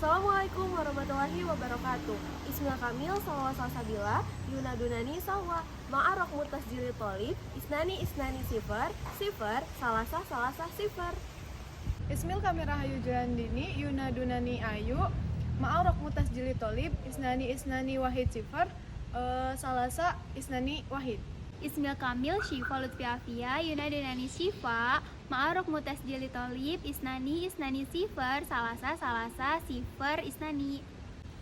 Assalamualaikum warahmatullahi wabarakatuh. Ismil Kamil, salawat salsabila, yunadunani salwa, ma'arok mutas jiri tolib, isnani sifar, sifar, salasah sifar. Ismil kami Rahayu Jalandini, yunadunani ayu, ma'arok mutas jili tolib, isnani wahid sifar, salasa isnani wahid. Ismil Kamil, Syifa Lutfi Afia, yunadunani Syifa, ma'arok mutas jili tolib, isnani sifar, salasa sifar, isnani.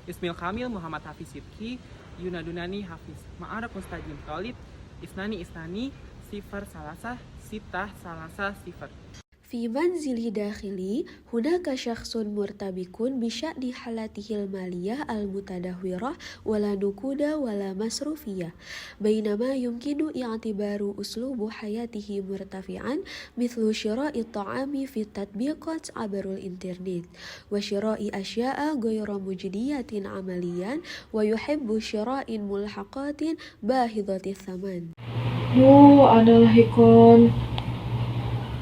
Ismil Kamil Muhammad Hafiz Sidki, yunadunani Hafiz, ma'arok mustajil tolib, isnani sifar, salasa sifar. في منزل داخلي هناك شخص مرتبك بشأن حالته المالية المتدهورة ولا نقود ولا مصروفية، بينما يمكن اعتبار أسلوب حياته مرتفعا مثل شراء الطعام في التطبيقات عبر الإنترنت وشراء أشياء غير مجدية عمليا، ويحب شراء ملحقات باهظة الثمن. adalah ikon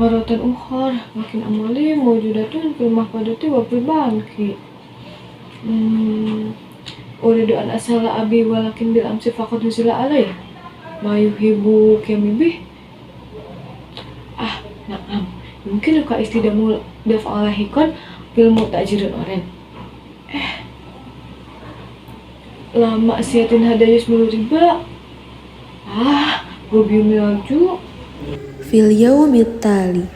maratan ukhar makin amali mawjudatun fil mahfadati wa fil banki. Uridu an asala abi walakin bil amsi faqad nusila alai ma yuhibu kamibi. Na'am, mungkin ka istidamu daf'ala hikon fil mutajirin oren. Lama siatin hadayus milu riba. Gobi miaju. في اليوم التالي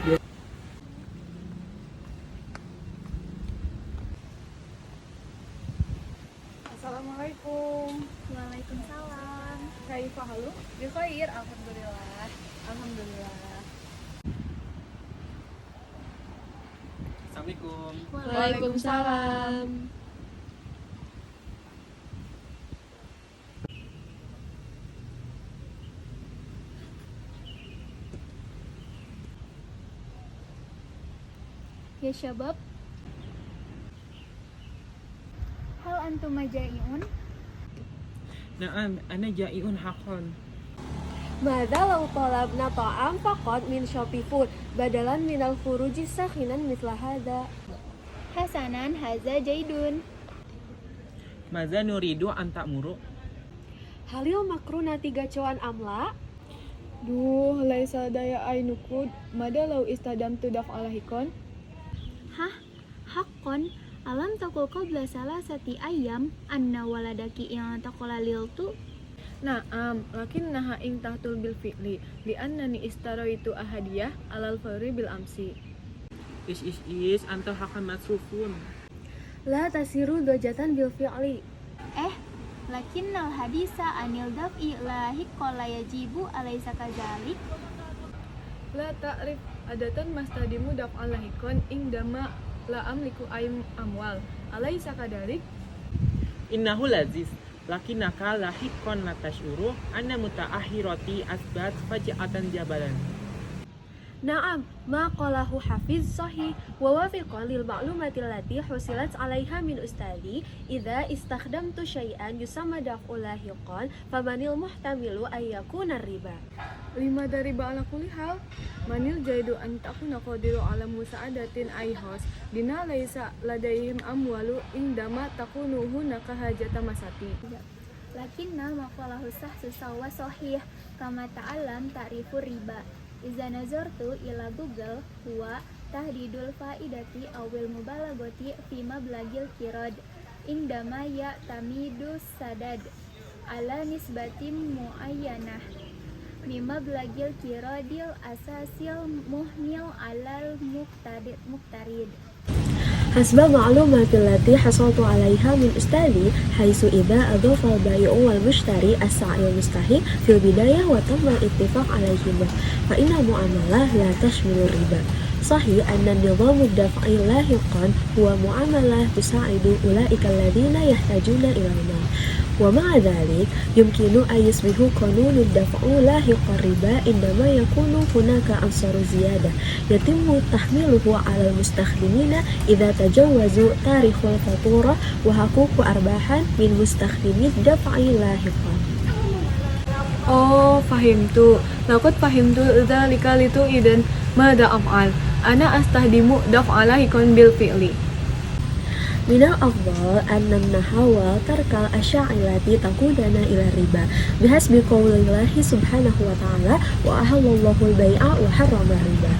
Assalamualaikum. Waalaikumsalam. Kaifa halu? Bikhair, alhamdulillah. Assalamualaikum. Waalaikumsalam. Ya syabab, hal antum majai'un? Na'am, ana ja'iun haqqan. Mada law talabna ta'am faqad min Shopee Food badalan minal furuji sakhinan mithla hada. Hasanan, haza jaidun. Maza nuridu an ta'muru. Halil makrunati gacuan amla. Duh, laisa daya ainukud. Mada law istadam tu daf'ala hikon. Hah? Hakkon? Alam takul qabla salasati ayam anna waladaki yang takola liltu? Na'am, lakin naha ing tahtul bil fi'li li annani istaraitu ahadiyah alal fari bil amsi. Is anta haqqan masrufun. La tasiru dojatan bil fi'li. Lakinnal hadisa anil daf'i la hiqqo la yajibu alaysa kadzalik. La ta'rif adatan mastadimu daf'ala hikon ing dama la amliku aim amwal alaysa kadalik. Innahu laziz, lakinnaka lahiqqan la tash'uru anna muta'ahhirati asbat faja'atan jabalan. Na'am, ma qalahu Hafiz sahih wa wafiqan lil ma'lumati allati husilat 'alaiha min ustadi idza istakhdamtu syai'an yusamma daf'u lahiqan famanil muhtamilu ay yakuna riba. Lima dari ba'ala kulli hal manil jaidu an takuna qadiru ala musa'adatin aihos dina laisa ladaihim amwalu indama takunu hunaka hajata masati. Lakinna maqalahu sahsu sawa sahih kama ta'alam ta'rifu riba. Iza nazartu ila Google huwa tahdidul faidati awil mubalagoti fi mablagil kirad indama ya tamidu sadad ala nisbatin muayyanah mimma blagil kiradil asasil muhmil alal muktarid. حسب معلومات التي حصلت عليها من أستاذي حيث إذا أضاف البائع والمشتري السعر المستحق في البداية وتم الاتفاق عليهما فإن المعاملة لا تشمل الربا. صحيح أن النظام الدفعي لاحقا هو معاملة تساعد أولئك الذين يحتاجون إلى المال، ومع ذلك يمكن أن يصبح قانون الدفع لاحق الربا عندما يكون هناك عنصر زيادة يتم تحميله على المستخدمين إذا تجاوزوا تاريخ الفاتورة وحقوق أرباح من مستخدمي الدفع لاحقا. Fahimtu. Laqad fahimtu dzalika litu idan mada af'al. Ana astahdimu daf'ala hikon bil fi'li. Minal afdal an namnaha tarkal asya'ilati takudana ila riba bihasbi qaulillahi subhanahu wa ta'ala wa ahallallahu al-bai'a wa harrama riba.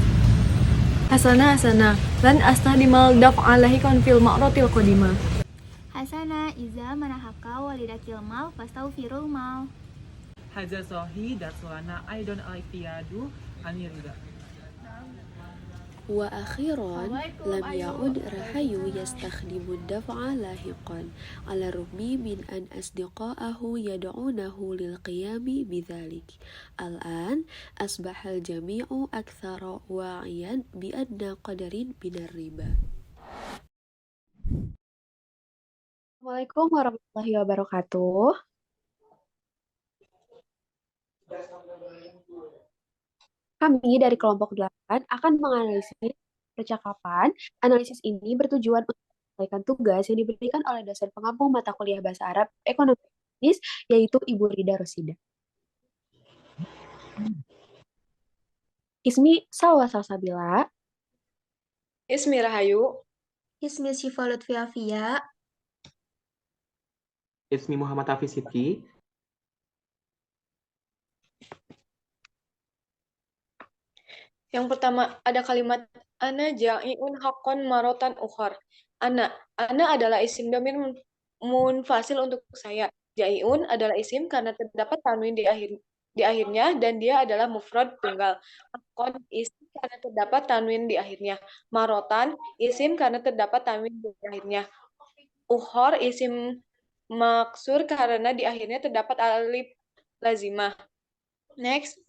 Hasana lan astahdimal daf'alahi kon fil ma'ratil qadimah. Hasana iza manahaka walidakil mal fastaghfirul mal. Hadza sahih darsulana aidon al-iftiyadu anirida. Wa akhiran lam ya'ud rahayu yastakhdimu daf'a lahiqan ala rubmi min an asdiqa'ahu yad'unahu lil qiyami bidzalik. Al-an asbahal jami'u aktsara wa'iyan bi adna qadarin binar riba. Assalamualaikum warahmatullahi wabarakatuh. Kami dari kelompok 8 akan menganalisis percakapan. Analisis ini bertujuan untuk menyelesaikan tugas yang diberikan oleh dosen pengampu mata kuliah Bahasa Arab Ekonomi Bisnis, yaitu Ibu Rida Rosida. Ismi Salwa Salsabila. Ismi Rahayu. Ismi Syifa Lutfi Afia. Ismi Muhammad Hafiz Siti. Yang pertama ada kalimat ana ja'iun haqqan marotan ukhar. Ana adalah isim dhamir munfasil untuk saya. Ja'iun adalah isim karena terdapat tanwin di akhirnya dan dia adalah mufrad tunggal. Haqqan isim karena terdapat tanwin di akhirnya. Marotan isim karena terdapat tanwin di akhirnya. Ukhar isim maksur karena di akhirnya terdapat alif lazimah. Next.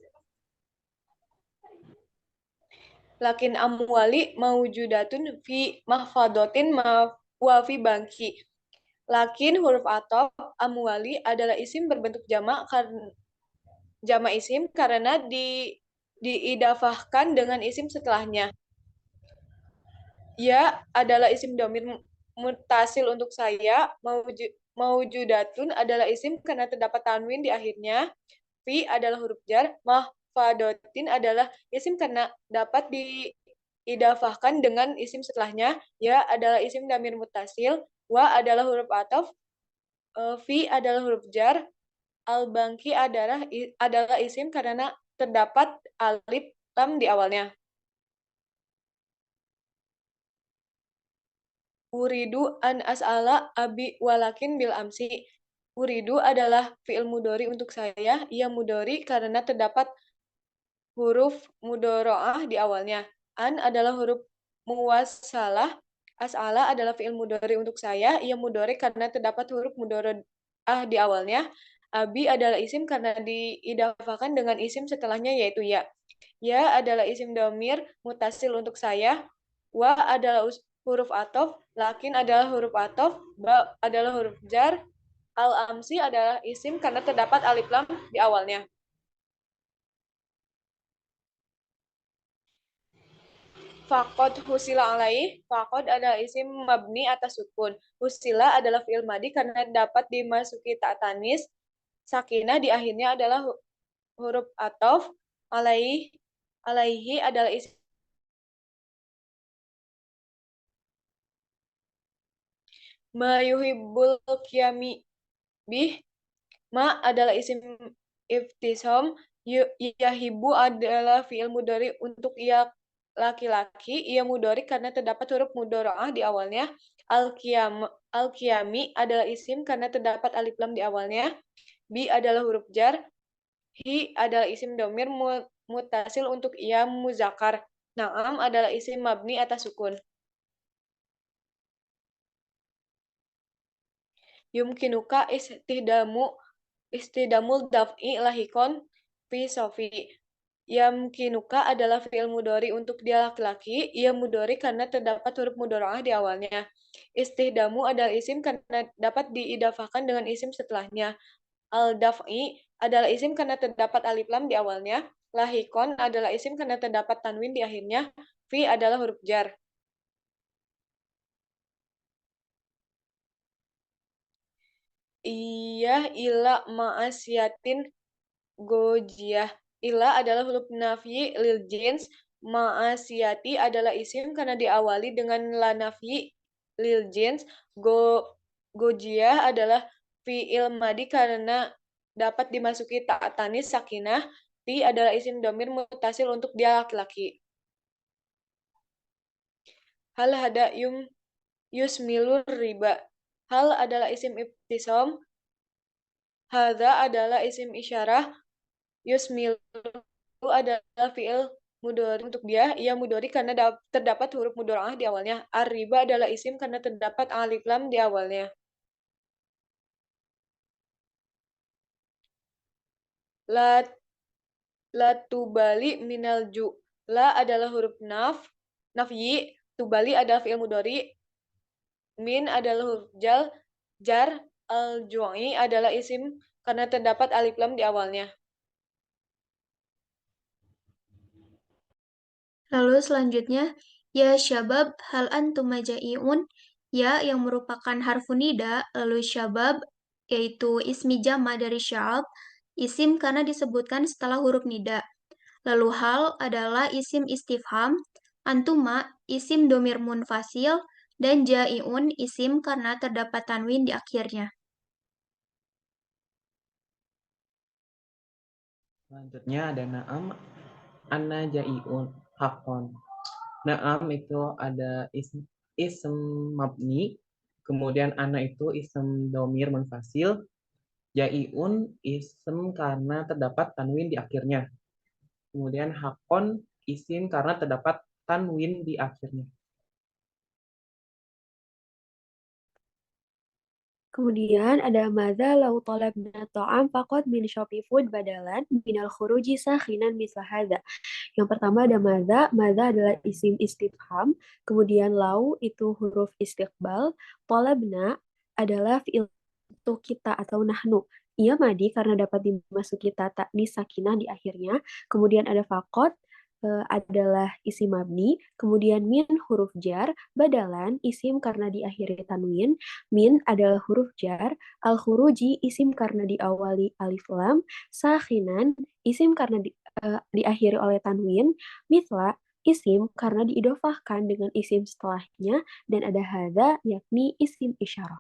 Lakin amwali maujudatun fi mahfadotin wa fi bangki. Lakin huruf atop amwali adalah isim berbentuk jamak isim karena diidafahkan dengan isim setelahnya. Ya adalah isim dhamir mutasil untuk saya. Maujudatun adalah isim karena terdapat tanwin di akhirnya. Fi adalah huruf jar. Fadotin adalah isim karena dapat diidafahkan dengan isim setelahnya. Ya adalah isim dhamir mutasil. Wa adalah huruf ataf. Fi adalah huruf jar. Al-bangki adalah isim karena terdapat alif lam di awalnya. Uridu an as'ala abi walakin bil amsi. Uridu adalah fi'il mudhari untuk saya. Ia mudhari karena terdapat huruf mudhoro'ah di awalnya. An adalah huruf muwassalah. As'ala adalah fi'il mudhari untuk saya. Ia mudhari karena terdapat huruf mudhoro'ah di awalnya. Abi adalah isim karena diidafahkan dengan isim setelahnya yaitu ya. Ya adalah isim dhamir mutasil untuk saya. Wa adalah huruf ataf. Lakin adalah huruf ataf. Ba adalah huruf jar. Al-amsi adalah isim karena terdapat alif lam di awalnya. Faqad husila alaih. Faqad adalah isim mabni atas sukun. Husila adalah fi'il madi karena dapat dimasuki ta tanis. Sakinah di akhirnya adalah huruf ataf. Alaihi adalah isim ma yuhibbul qiyami bih. Ma adalah isim iftisam. Yahibu adalah fi'il mudhari untuk ia laki-laki. Ia mudhari karena terdapat huruf mudhoro'ah di awalnya. Al-qiyami adalah isim karena terdapat alif lam di awalnya. Bi adalah huruf jar. Hi adalah isim dhamir mutasil untuk ia muzakkar. Na'am adalah isim mabni atas sukun. Yumkinuka istidamul daf'i lahikon fi sofi. Yamkinuka adalah fi'il mudhari untuk dia laki-laki. Ia mudhari karena terdapat huruf mudhoro'ah di awalnya. Istihdamu adalah isim karena dapat diidafahkan dengan isim setelahnya. Al-daf'i adalah isim karena terdapat alif lam di awalnya. Lahikon adalah isim karena terdapat tanwin di akhirnya. Fi adalah huruf jar. Iya ila ma'asyatin gojiyah. Ila adalah huruf nafi lil jins. Ma'asyati adalah isim karena diawali dengan la nafi lil jins. Gojiyah adalah fi'il madi karena dapat dimasuki ta tanis sakinah. Ti adalah isim domir mutasil untuk dia laki-laki. Hal hada yusmilur riba. Hal adalah isim ibtisam. Hadza adalah isim isyarah. Yusmilu adalah fi'il mudhari untuk dia. Ia mudhari karena terdapat huruf mudhara'ah di awalnya. Ar-riba adalah isim karena terdapat alif lam di awalnya. La tubali minal ju. La adalah huruf nafyi. Tubali adalah fi'il mudhari. Min adalah huruf jar. Al-ju'i adalah isim karena terdapat alif lam di awalnya. Lalu selanjutnya, ya syabab hal antum majai'un, ya yang merupakan harfu nida, lalu syabab yaitu ismi jama dari sya'ab, isim karena disebutkan setelah huruf nida. Lalu hal adalah isim istifham, antuma isim domir munfasil, dan jai'un isim karena terdapat tanwin di akhirnya. Selanjutnya ada na'am, anna jai'un, hakon. Na'am itu ada ism mabni, kemudian ana itu ism domir munfasil, jai'un ism karena terdapat tanwin di akhirnya. Kemudian hakon isim karena terdapat tanwin di akhirnya. Kemudian ada madza law talabna ta'am faqad min Shopee Food badalan minal khuruji sakhinan misla hadza. Yang pertama ada madza adalah isim istifham, kemudian law itu huruf istiqbal, talabna adalah fi'il untuk kita atau nahnu. Ia madi karena dapat dimasuki ta ta'nis sakinah di akhirnya. Kemudian ada faqad adalah isim mabni, kemudian min huruf jar, badalan isim karena diakhiri tanwin, min adalah huruf jar, al-khuruji isim karena diawali alif lam, sakhinan isim karena diakhiri oleh tanwin, mithla isim karena diidofahkan dengan isim setelahnya, dan ada hadza yakni isim isyarah.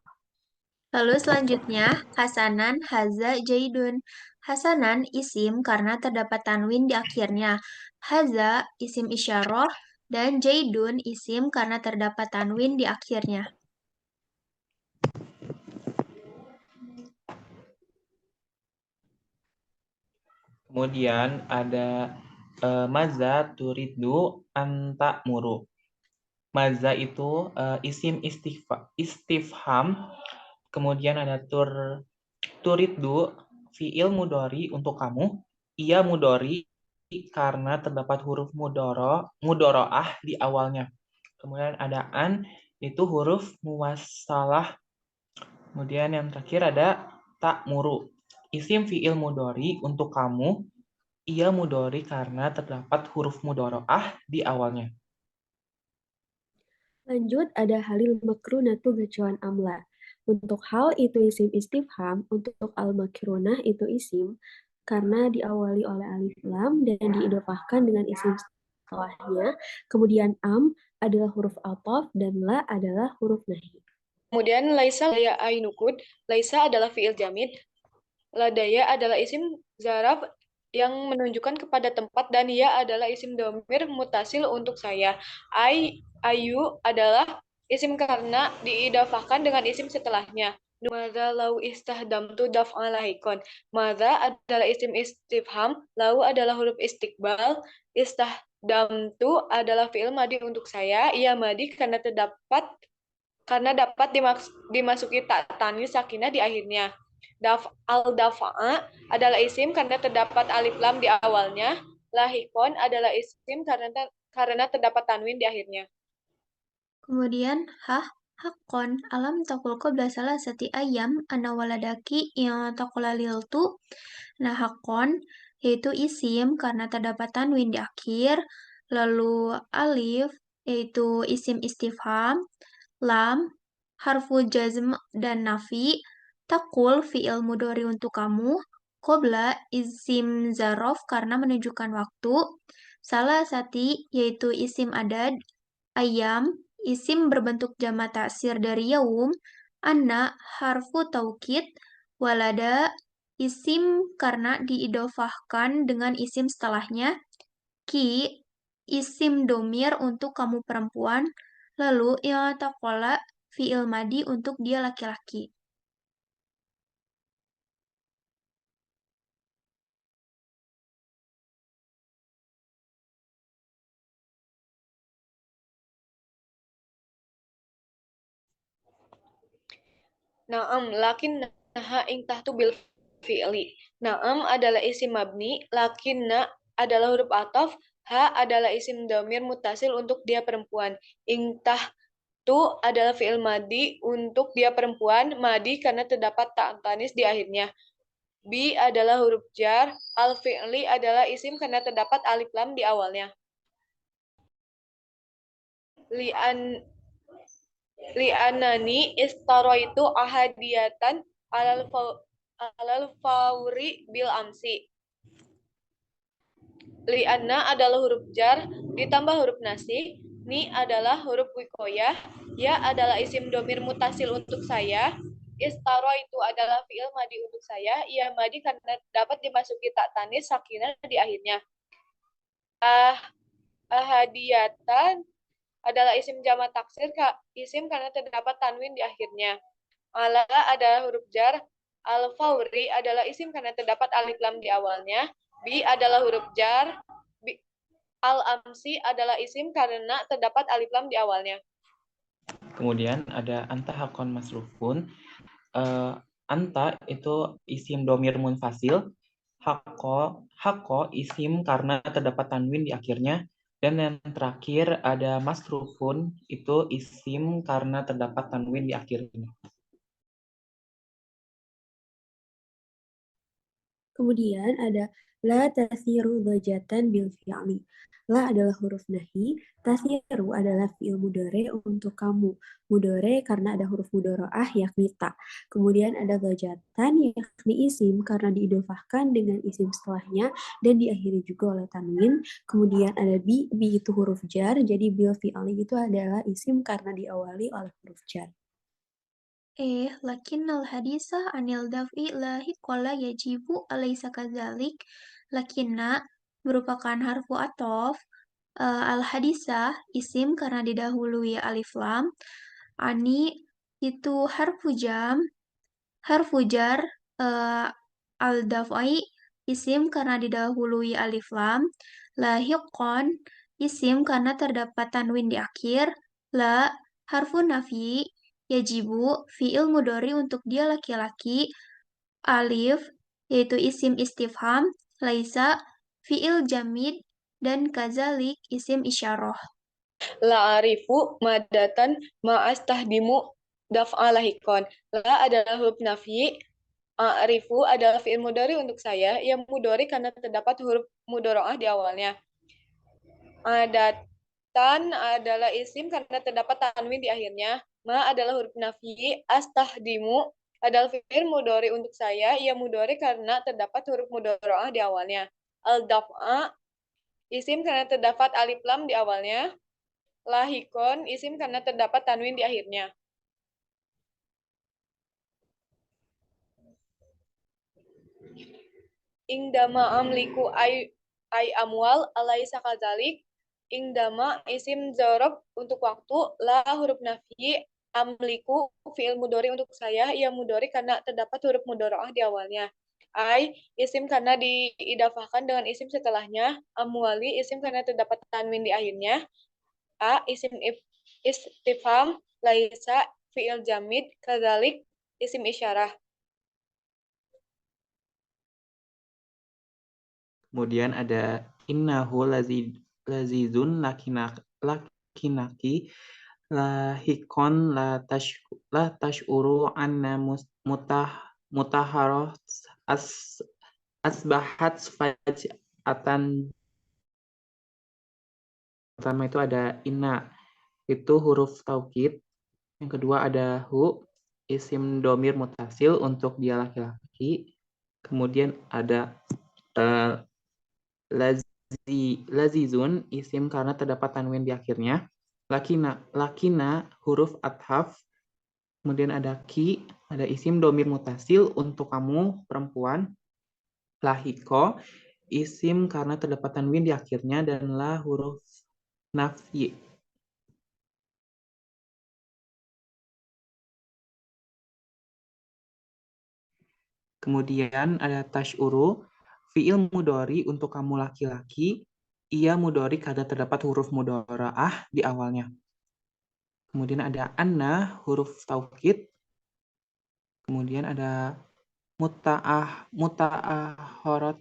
Lalu selanjutnya, Hasanan, Haza, Jaidun. Hasanan isim karena terdapat tanwin di akhirnya. Haza isim isyarah dan Jaidun isim karena terdapat tanwin di akhirnya. Kemudian ada maza turidu anta muru. Maza itu isim istifham. Kemudian ada turidu fi'il mudhari untuk kamu. Ia mudhari karena terdapat huruf mudhoro'ah di awalnya. Kemudian ada an itu huruf muwassalah. Kemudian yang terakhir ada ta'muru. Isim fi'il mudhari untuk kamu. Ia mudhari karena terdapat huruf mudhoro'ah di awalnya. Lanjut ada halil makrunatu gacuan amla. Untuk hal itu isim istifham, untuk al-makrunah itu isim karena diawali oleh alif lam dan diidofahkan dengan isim setelahnya. Kemudian am adalah huruf ataf dan la adalah huruf nahi. Kemudian laisa ladaya ainukud, laisa adalah fi'il jamid, ladaya adalah isim zaraf yang menunjukkan kepada tempat dan ya adalah isim domir mutasil untuk saya. Ayu adalah isim karena diidafahkan dengan isim setelahnya. Madza lau istahdamtu daf'al lahikon. Madza adalah isim istifham, lau adalah huruf istiqbal, istahdamtu adalah fi'il madi untuk saya, ia madi karena dapat dimasuki ta tanis sakinah di akhirnya. Al-dafa'a adalah isim karena terdapat alif lam di awalnya. Lahikon adalah isim karena terdapat tanwin di akhirnya. Kemudian, hakon, alam takul qabla salasati ayam, ana waladaki yang takula liltu. Nah, hakon, yaitu isim karena terdapat tanwin di akhir, lalu alif, yaitu isim istifham, lam, harfu jazm dan nafi, takul fi'il mudhari untuk kamu, qabla isim zarof karena menunjukkan waktu, salasati yaitu isim adad, ayam isim berbentuk jamak taksir dari yaum, anna harfu taukid, walada isim karena diidofahkan dengan isim setelahnya, ki isim domir untuk kamu perempuan, lalu i'taqala fi'il madi untuk dia laki-laki. Naam, lakin naha ing tahtu bil fi'li. Naam adalah isim mabni, lakinna adalah huruf ataf, ha adalah isim domir mutasil untuk dia perempuan. Ing tahtu adalah fi'il madi untuk dia perempuan, madi karena terdapat ta tanis di akhirnya. Bi adalah huruf jar, al fi'li adalah isim karena terdapat alif lam di awalnya. Li'anani istaroitu ahadiyatan alal fauri bil amsi. Li'anna adalah huruf jar ditambah huruf nasih. Ni adalah huruf wikoyah. Ya adalah isim domir mutasil untuk saya. Istaro itu adalah fi'il madi untuk saya. Ia madi karena dapat dimasuki tak tanis sakinah di akhirnya. Ahadiyatan adalah isim jamak taksir, isim karena terdapat tanwin di akhirnya. Ala adalah huruf jar. Al-fauri adalah isim karena terdapat alif lam di awalnya. Bi adalah huruf jar. Al-amsi adalah isim karena terdapat alif lam di awalnya. Kemudian ada anta hakon masrufun. Anta itu isim domir munfasil. Hako isim karena terdapat tanwin di akhirnya. Dan yang terakhir ada masrufun, itu isim karena terdapat tanwin di akhirnya. Kemudian ada la tasiru dhajatan bil fi'li. La adalah huruf nahi, tasiru adalah fi'il mudhari untuk kamu. Mudhari karena ada huruf mudharaah yakni ta. Kemudian ada dhajatan yakni isim karena diidofahkan dengan isim setelahnya dan diakhiri juga oleh tanwin. Kemudian ada bi itu huruf jar, jadi bil fi'li itu adalah isim karena diawali oleh huruf jar. Lakinnal hadisah anil daf'i lahiqala yajibu alaysa kadzalik. Lakinna merupakan harfu atof. Al-hadisah isim karena didahului alif lam. Ani itu harfu jar. Al-daf'i isim karena didahului alif lam. Lahiqon isim karena terdapat tanwin di akhir. La harfu nafi yajibu fi'il mudhari untuk dia laki-laki. Alif yaitu isim istifham. Laisa fi'il jamid dan kazalik isim isyarah. La'arifu madatan ma'as tahdimu daf'alahikon. La adalah huruf nafi. A'rifu adalah fi'il mudhari untuk saya. Ia mudhari karena terdapat huruf mudharaah di awalnya. Adatan adalah isim karena terdapat tanwin di akhirnya. Ma adalah huruf nafi. Astahdimu adalah fi'il mudhari untuk saya. Ia mudhari karena terdapat huruf mudharaah di awalnya. Al-daf'a isim karena terdapat alif lam di awalnya. Lahikon isim karena terdapat tanwin di akhirnya. Ingdama amliku ay amwal alaisa kadzalik. Ingdama isim zorob untuk waktu, la huruf nafi, amliku fi'il mudhari untuk saya, ia mudhari karena terdapat huruf mudharaah di awalnya. Ay isim karena diidafahkan dengan isim setelahnya, amwali isim karena terdapat tanwin di akhirnya. A isim istifham, laisa fi'il jamid, kadzalik isim isyarah. Kemudian ada innahu lazizun lakinaki lahikon la tashuru anna mutaharoh asbahat faj'atan. Pertama itu ada inna, itu huruf taukid. Yang kedua ada hu, isim domir mutasil untuk dia laki-laki. Kemudian ada lazizun, isim karena terdapat tanwin di akhirnya. Lakina huruf athaf, kemudian ada ki, ada isim domir mutasil untuk kamu perempuan. Lahiko, isim karena terdapat tanwin di akhirnya, dan la huruf nafyi. Kemudian ada tash'uru, fi'il mudori untuk kamu laki-laki, ia mudori karena terdapat huruf mudora'ah di awalnya. Kemudian ada anna, huruf taukid. Kemudian ada muta'ahorat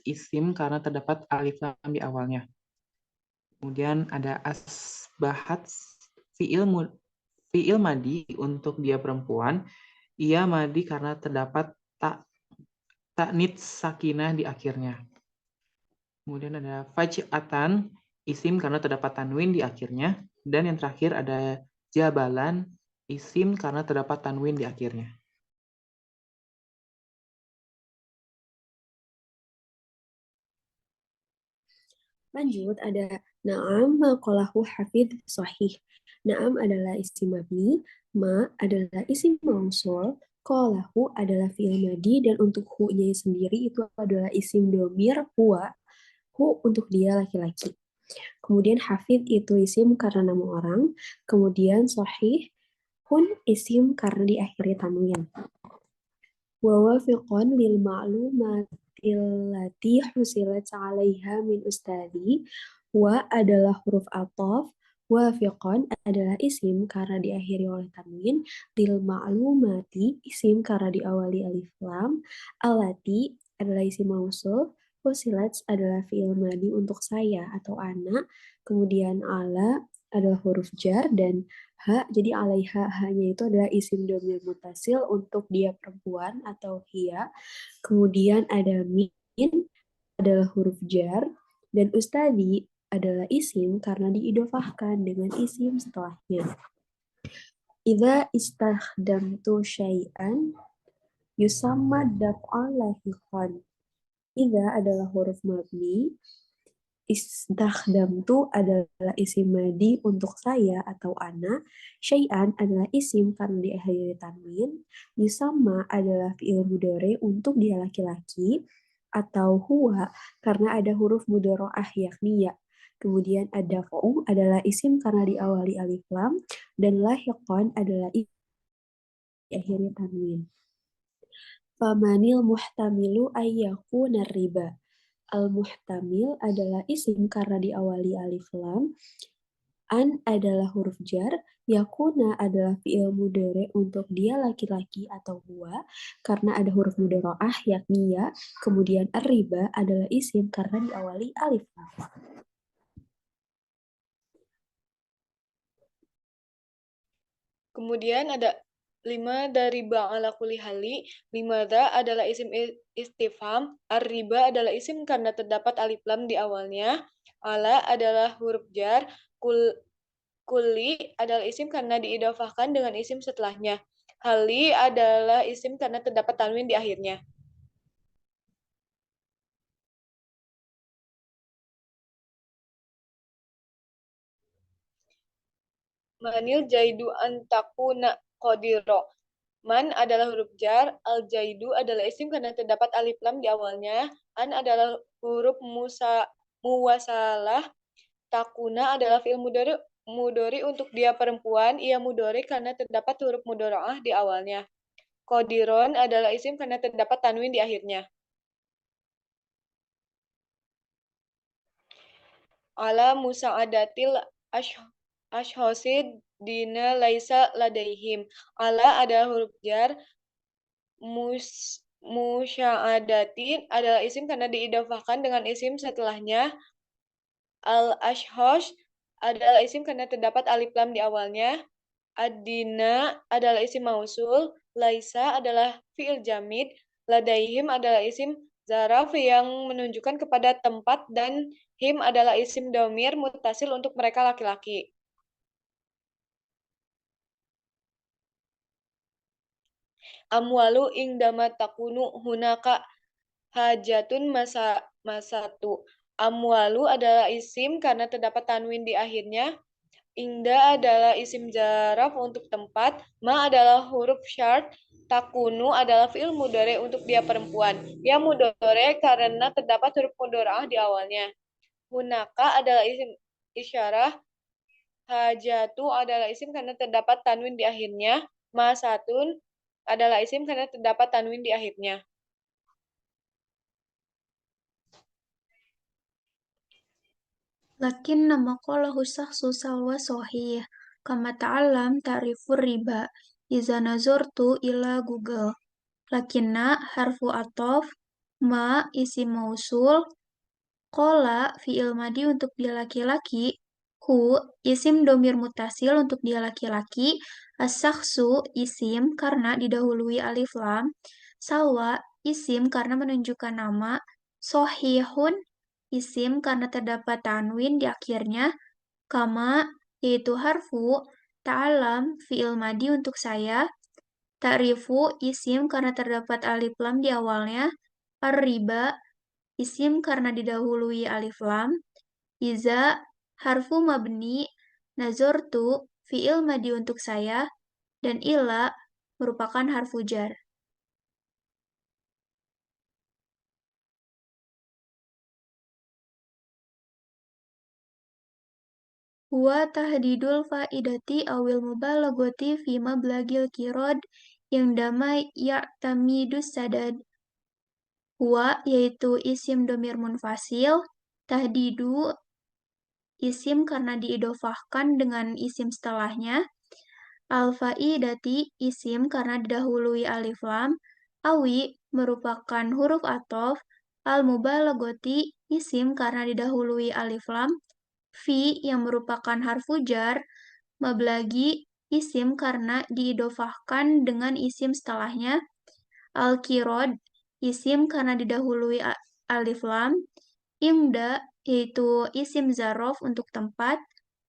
isim karena terdapat alif lam di awalnya. Kemudian ada asbahat, fi'il madi untuk dia perempuan, ia madi karena terdapat taknit sakinah di akhirnya. Kemudian ada faj'atan, isim karena terdapat tanwin di akhirnya. Dan yang terakhir ada jabalan, isim karena terdapat tanwin di akhirnya. Lanjut ada na'am maqalahu hafidh sahih. Na'am adalah isim mabni, ma adalah isim mausul, qalahu adalah fi'il madi, dan untuk hu-nya sendiri itu adalah isim domir huwa, hu untuk dia laki-laki. Kemudian hafidh itu isim karena nama orang, kemudian sahih hun isim karena diakhiri tanwin. Wawafiqan lil ma'lumatil lati husilat 'alaiha min ustadi. Wa adalah huruf ataf, wafiqan adalah isim karena diakhiri oleh tanwin, lil ma'lumati isim karena diawali alif lam, alati adalah isim mausul, husilat adalah fi'il madi untuk saya atau anak, kemudian ala adalah huruf jar, dan jadi alaiha, hanya itu adalah isim domir mutasil untuk dia perempuan atau hia. Kemudian ada min adalah huruf jar, dan ustadi adalah isim karena diidofahkan dengan isim setelahnya. Idza istakhdamtu syai'an yusamma daf'al lahiqan. Idza adalah huruf mabni, istakhdamtu adalah isim madi untuk saya atau ana, syai'an adalah isim karena diakhiri tanwin, yusamma adalah fi'il mudhari untuk dia laki-laki, atau huwa karena ada huruf mudhari'ah yakni ya. Kemudian ad-daf'u adalah isim karena diawali alif lam, dan lahiqan adalah diakhiri tanwin. Famanil muhtamilu ayyakuna riba. Al-muhtamil adalah isim karena diawali alif lam, an adalah huruf jar, yakuna adalah fi'il mudhari untuk dia laki-laki atau huwa karena ada huruf mudhari'ah yakni ya, kemudian ar-riba adalah isim karena diawali alif lam. Kemudian ada 5 dari ba'ala kulli hali. 5 adalah isim istifham. Ar-riba adalah isim karena terdapat alif lam di awalnya. Ala adalah huruf jar. Kulli adalah isim karena diidofahkan dengan isim setelahnya. Hali adalah isim karena terdapat tanwin di akhirnya. Manil jaidu antakuna qadiro. Man adalah huruf jar, al-jaidu adalah isim karena terdapat alif lam di awalnya, an adalah huruf muwasalah, takuna adalah fi'il mudori untuk dia perempuan, ia mudori karena terdapat huruf mudoro'ah di awalnya. Qadiron adalah isim karena terdapat tanwin di akhirnya. Ala musa'adatil ashhosid dina laisa ladaihim. Ala adalah huruf jar, musya'adatin adalah isim karena diidofahkan dengan isim setelahnya. Al-ashhosh adalah isim karena terdapat alif lam di awalnya. Ad-dina adalah isim mausul. Laisa adalah fi'il jamid. Ladaihim adalah isim zaraf yang menunjukkan kepada tempat, dan him adalah isim domir mutasil untuk mereka laki-laki. Amwalu ingdama takunu hunaka hajatun masatu. Amwalu adalah isim karena terdapat tanwin di akhirnya. Inda adalah isim zaraf untuk tempat, ma adalah huruf syart, takunu adalah fi'il mudhari untuk dia perempuan. Dia mudhari karena terdapat huruf mudhari'ah di awalnya. Hunaka adalah isim isyarah, hajatu adalah isim karena terdapat tanwin di akhirnya, masatun adalah isim karena terdapat tanwin di akhirnya. Lakin nama qalahu sahsu salwa sahih. Kama ta'alam ta'rifur riba. Iza nazartu ila Google. Lakinna harfu atof, ma isim mausul, qala fi'il madi untuk dia laki-laki, hu isim domir mutasil untuk dia laki-laki, as-sakhsu isim karena didahului alif lam, salwa isim karena menunjukkan nama, sohihun isim karena terdapat tanwin di akhirnya, kama yaitu harfu, ta'alam fi'il madi untuk saya, ta'rifu isim karena terdapat alif lam di awalnya, ar-riba isim karena didahului alif lam, iza harfu mabni, nazortu fi'il madi untuk saya, dan ila merupakan harfu jar. Huwa tahdidul faidati awil mubalagoti fi mablagil kirod yang damai ya'tamidus sadad. Huwa yaitu isim domir munfasil, tahdidu isim karena diidofahkan dengan isim setelahnya, al-faidati isim karena didahului alif lam, awi merupakan huruf atof, al-mubalagoti isim karena didahului alif lam, fi yang merupakan harfu jar, mablagi isim karena diidofahkan dengan isim setelahnya, al-kirod isim karena didahului alif lam, imda yaitu isim zarof untuk tempat,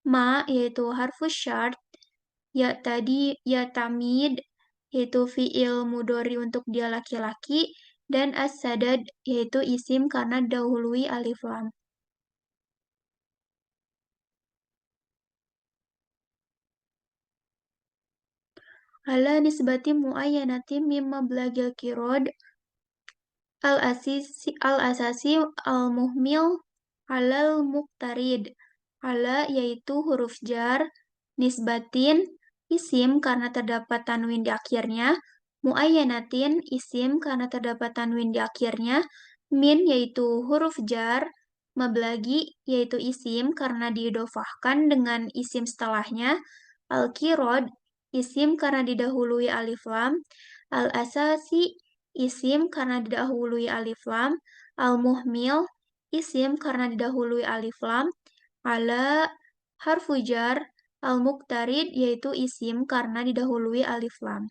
ma yaitu harfu syart, ya tadi ya tamid yaitu fi'il mudhari untuk dia laki-laki, dan as-sadad yaitu isim karena dahului alif lam. Ala nisbati muayyanatin mimma belagil kirod al-asasi al-muhmil alal muqtarid. Ala yaitu huruf jar, nisbatin isim karena terdapat tanwin di akhirnya, muayyanatin isim karena terdapat tanwin di akhirnya, min yaitu huruf jar, mablagi yaitu isim karena diidofahkan dengan isim setelahnya, al-kirod isim karena didahului alif lam, al-asasi isim karena didahului alif lam, al-muhmil isim karena didahului alif lam, ala harfu jar, al-muqtarid yaitu isim karena didahului alif lam.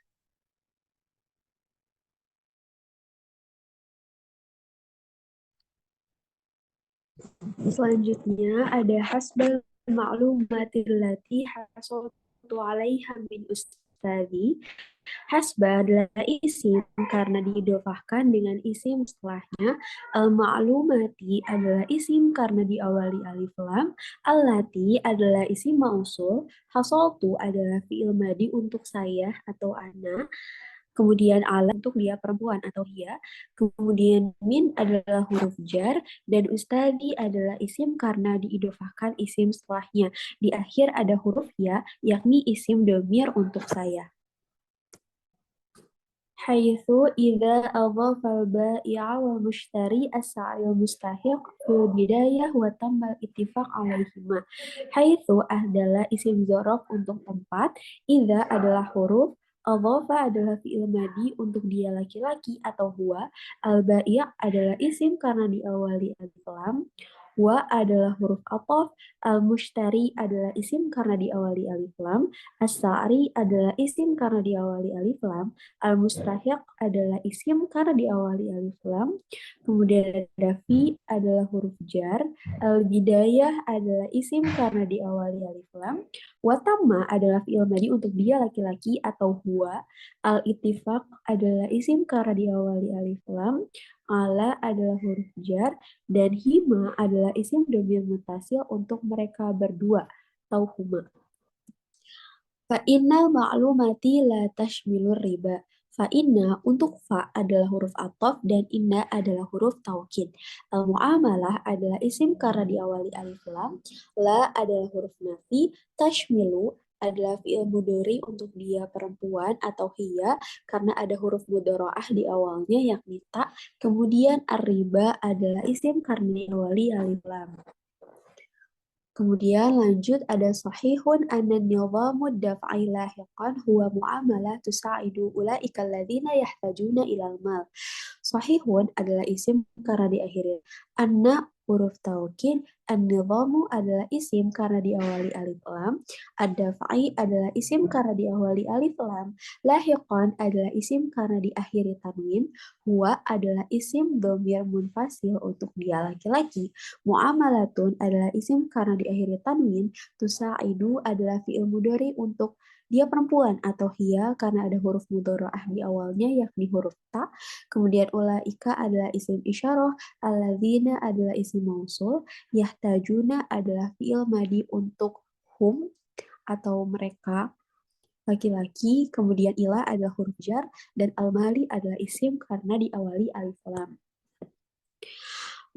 Selanjutnya ada hasbal ma'lumatil lati hasaltu 'alaiha min ustadi. Hasba adalah isim karena diidofahkan dengan isim setelahnya. Al-ma'lumati adalah isim karena diawali alif lam. Allati adalah isim mausul. Hasoltu adalah fi'il madi untuk saya atau ana. Kemudian ala untuk dia perempuan atau dia. Kemudian min adalah huruf jar. Dan ustadi adalah isim karena diidofahkan isim setelahnya. Di akhir ada huruf ya, yakni isim domir untuk saya. Haitsu idza adhafa al-bai'a wal mushtari as-sa'i al-mustahiq fil bidayah wa tamma al-ittifaq 'alaihima. Haitsu adalah isim dzaraf untuk tempat, idza adalah huruf, adhafa adalah fi'il madi untuk dia laki-laki atau huwa, al-bai' adalah isim karena diawali alif lam, wa adalah huruf ataf, al-mushtari adalah isim karena diawali alif lam, as-sa'ri adalah isim karena diawali alif lam, al-mustahiq adalah isim karena diawali alif lam, kemudian ada fi adalah huruf jar, al-bidayah adalah isim karena diawali alif lam, watamma adalah fi'il madi untuk dia laki-laki atau huwa, al-ittifaq adalah isim karena diawali alif lam, ala adalah huruf jar, dan hima adalah isim domir mutasil untuk mereka berdua atau huma. Fa innal ma'lumati la tashmilur riba. Fa inna untuk fa adalah huruf ataf dan inna adalah huruf taukid. Al muamalah adalah isim karena diawali alif lam. La adalah huruf nafi. Tashmilu adalah fi'il mudhari untuk dia perempuan atau hiya karena ada huruf mudharaah di awalnya yakni ta. Kemudian ar-riba adalah isim karena diawali alif lam. Kemudian lanjut ada sahihun anna nizamud daf'i lahiqan huwa muamalah tusa'idu ulaika alladzina yahtajuna ilal mal. Sahihun adalah isim karena diakhiri anna huruf taukid, an-nizamu adalah isim karena diawali alif lam, ad-daf'i adalah isim karena diawali alif lam, lahiqan adalah isim karena diakhiri tanwin, huwa adalah isim dhamir munfasil untuk dia laki-laki, muamalatun adalah isim karena diakhiri tanwin, tusa'idu adalah fi'il mudhari untuk dia perempuan atau hiya karena ada huruf mudharaah di awalnya yakni huruf ta. Kemudian ulaika adalah isim isyarah, alladzina adalah isim mausul, yahtajuna adalah fi'il madi untuk hum atau mereka laki-laki, kemudian ila adalah huruf jar dan al-mali adalah isim karena diawali alif lam.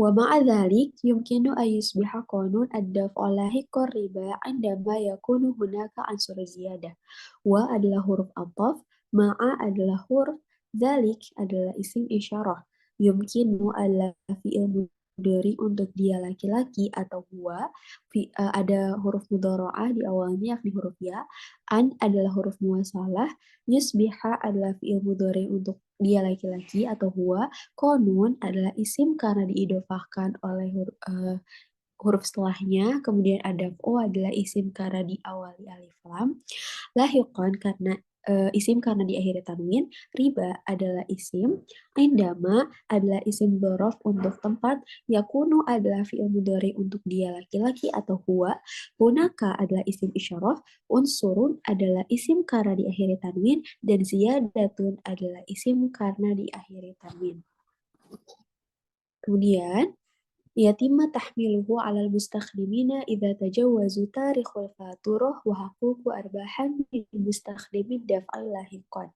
ومع ذلك يمكن أن يصبح قانون الدفع لاحق الربا عندما يكون هناك عنصر زيادة. Wa adalah huruf ataf, ma'a adalah huruf, dzalik adalah isim isyarah. Yumkinu adalah fi'il mudhari untuk dia laki-laki atau huwa, ada huruf mudharaah di awalnya yakni huruf ya. An adalah huruf muwasalah, yusbiha adalah fi'il mudhari untuk dia laki-laki atau huwa. Konun adalah isim karena diidofahkan oleh huruf setelahnya. Kemudian ada o adalah isim karena diawali alif lam. Lahiqan karena isim karena diakhiri tanwin. Riba adalah isim. Indama adalah isim dzaraf untuk tempat. Yakunu adalah fi'il mudhari untuk dia laki-laki atau huwa. Hunaka adalah isim isyarah. Unsurun adalah isim karena diakhiri tanwin. Dan ziyadatun adalah isim karena diakhiri tanwin. Kemudian yatimma tahmiluhu 'alal mustakhdimina idza tajawwazu tarikhul faturah wa haququ arbahan min mustakhdimin daf'al lahiqan.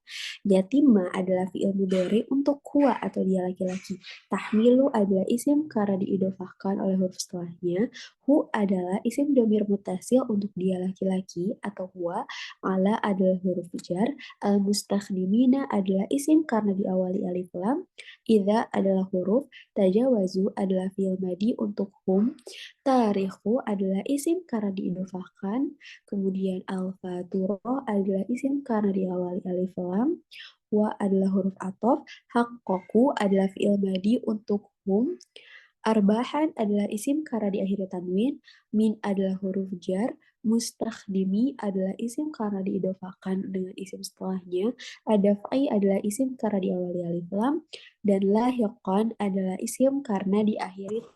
Yatimma adalah fi'il mudhari untuk huwa atau dia laki-laki. Tahmilu adalah isim karena diidofahkan oleh huruf setelahnya. Hu adalah isim dhamir muttasil untuk dia laki-laki atau huwa. Ala adalah huruf jar. Al mustakhdimina adalah isim karena diawali alif lam. Idza adalah huruf. Tajawazu adalah fi'il madi untuk hum. Tarikhu adalah isim karena diidofahkan. Kemudian al-faturah adalah isim karena diawali alif lam. Wa adalah huruf ataf. Haqqaqu adalah fi'il madi untuk hum. Arbahan adalah isim karena diakhiri tanwin. Min adalah huruf jar. Mustakhdimi adalah isim karena diidofahkan dengan isim setelahnya. Adaf'i adalah isim karena diawali alif lam. Dan lahiqan adalah isim karena diakhiri.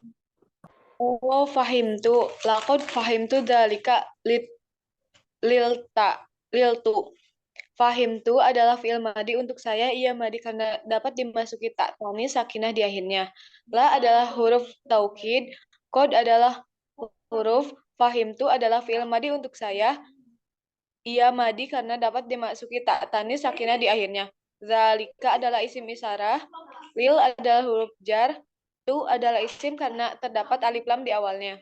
Oh, fahimtu. Laqad fahimtu dzalika liltu. Fahimtu adalah fi'il madi untuk saya, ia madi karena dapat dimasuki tak tanis sakinah di akhirnya. La adalah huruf taukid, qad adalah huruf, fahimtu adalah fi'il madi untuk saya, ia madi karena dapat dimasuki tak tanis sakinah di akhirnya. Zalika adalah isim isyarah, lil adalah huruf jar, tu adalah isim karena terdapat alif lam di awalnya.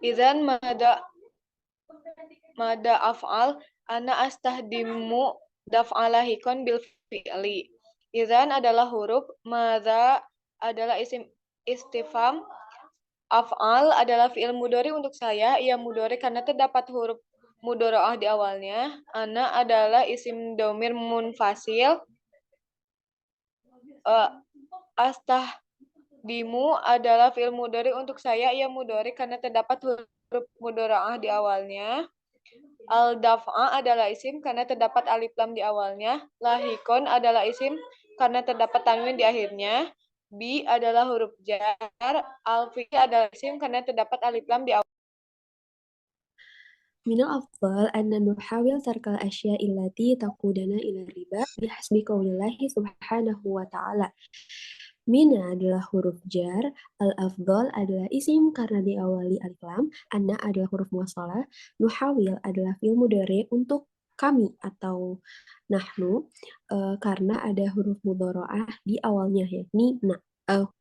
Idzan mada af'al ana astahdimu daf'alahikon bil fi'li. Idzan adalah huruf, madza adalah isim istifham, af'al adalah fi'il mudhari untuk saya, ia mudhari karena terdapat huruf mudharaah di awalnya. Ana adalah isim dhamir munfasil. Astahdimu adalah fi'il mudhari untuk saya, ia mudhari karena terdapat huruf mudharaah di awalnya. Al-daf'a adalah isim karena terdapat alif lam di awalnya. Lahikon adalah isim karena terdapat tanwin di akhirnya. Bi adalah huruf jar. Al-fi adalah isim karena terdapat alif lam di awalnya. من الأفضل أن نحاول ترك الأشياء التي تقودنا إلى الربا بحسب قول الله سبحانه وتعالى. Mina adalah huruf jar, al-afdal adalah isim karena diawali alif lam, anna adalah huruf muwassalah, nuhawil adalah fi'il mudhari untuk kami atau nahnu karena ada huruf mudharaah di awalnya yakni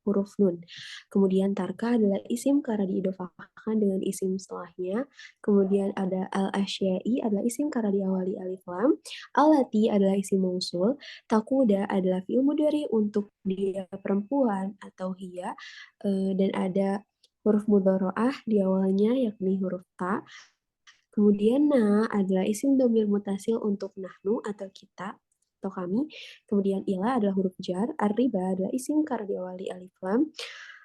huruf nun. Kemudian tarka adalah isim karena diidofahkan dengan isim setelahnya. Kemudian ada al-asyai adalah isim karena diawali alif lam. Alati adalah isim mausul. Takuda adalah fi'il mudhari untuk dia perempuan atau hiya. Dan ada huruf mudharaah di awalnya yakni huruf ta. Kemudian na adalah isim dhamir mutasil untuk nahnu atau kita atau kami. Kemudian ila adalah huruf jar, ar-riba adalah isim karena diawali alif lam.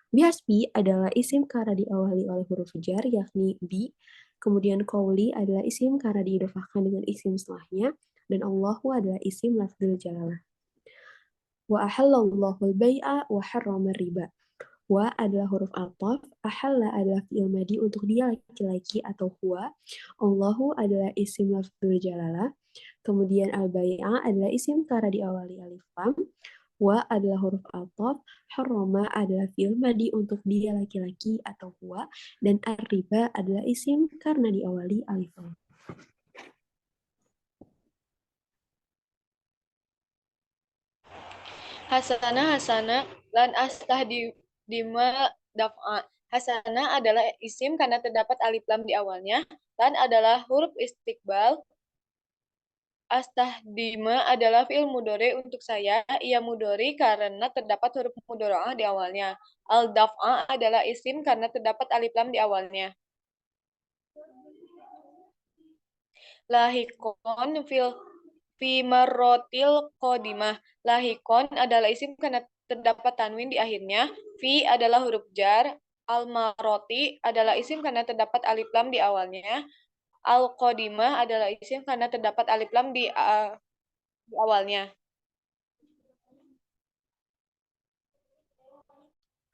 Bihasbi adalah isim karena diawali oleh huruf jar yakni bi. Kemudian qauli adalah isim karena diidofahkan dengan isim setelahnya dan Allahu adalah isim lafdzul jalalah. Wa ahallallahu al-bai'a wa harrama riba. Wa adalah huruf ataf, ahalla adalah fi'il madi untuk dia laki-laki atau huwa. Allahu adalah isim lafdzul jalalah. Kemudian al-bai'a adalah isim karena diawali alif lam. Wa adalah huruf ataf, harrama adalah fi'il madi untuk dia laki-laki atau huwa. Dan ar-riba adalah isim karena diawali alif lam. Hasana lan astahdima daf'a. Hasana adalah isim karena terdapat alif lam di awalnya. Lan adalah huruf istiqbal. Astahdima adalah fi'il mudhari untuk saya. Ia mudhari karena terdapat huruf mudhari'ah di awalnya. Al-daf'a adalah isim karena terdapat alif lam di awalnya. Lahikon fi marrotil qadimah. Lahikon adalah isim karena terdapat tanwin di akhirnya. Fi adalah huruf jar. Al-marroti adalah isim karena terdapat alif lam di awalnya. Al-qadimah adalah isim karena terdapat alif lam di awalnya.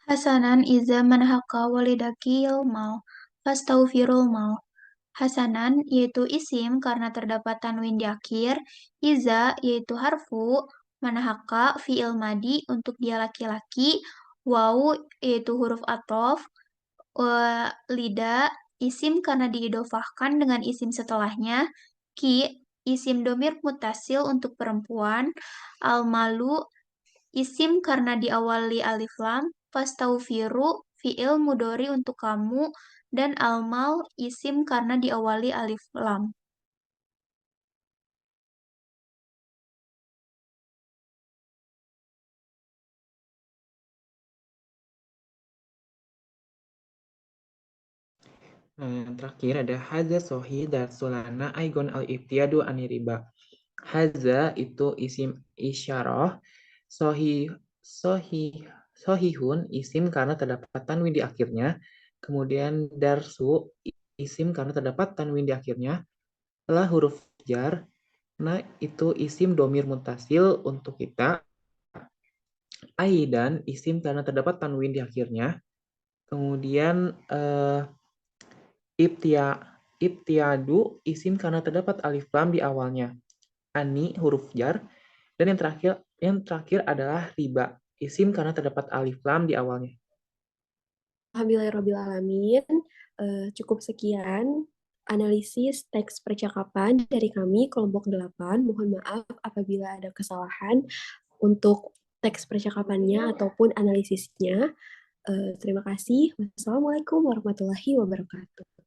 Hasanan iza manhaka walidakil mal fastaghfirul mal. Hasanan yaitu isim karena terdapat tanwin di akhir, iza yaitu harfu, manhaka fi'il madi untuk dia laki-laki, waw yaitu huruf athof, lida isim karena diidofahkan dengan isim setelahnya, ki isim domir mutasil untuk perempuan, al-malu isim karena diawali alif lam, fastaghfiru fi'il mudhari untuk kamu, dan al-mal isim karena diawali alif lam. Nah, yang terakhir ada haza sohi dan sulana aigon al-ibtiadu aniriba. Haza itu isim isyarah, sohihun isim karena terdapat tanwin di akhirnya, kemudian darsu isim karena terdapat tanwin di akhirnya, setelah huruf jar, nah itu isim domir mutasil untuk kita, aidan isim karena terdapat tanwin di akhirnya, kemudian ibtiadu isim karena terdapat alif lam di awalnya, ani huruf jar, dan yang terakhir adalah riba isim karena terdapat alif lam di awalnya. Alhamdulillahirrabbilalamin. Cukup sekian analisis teks percakapan dari kami kelompok 8. Mohon maaf apabila ada kesalahan untuk teks percakapannya ataupun analisisnya. Terima kasih. Wassalamualaikum warahmatullahi wabarakatuh.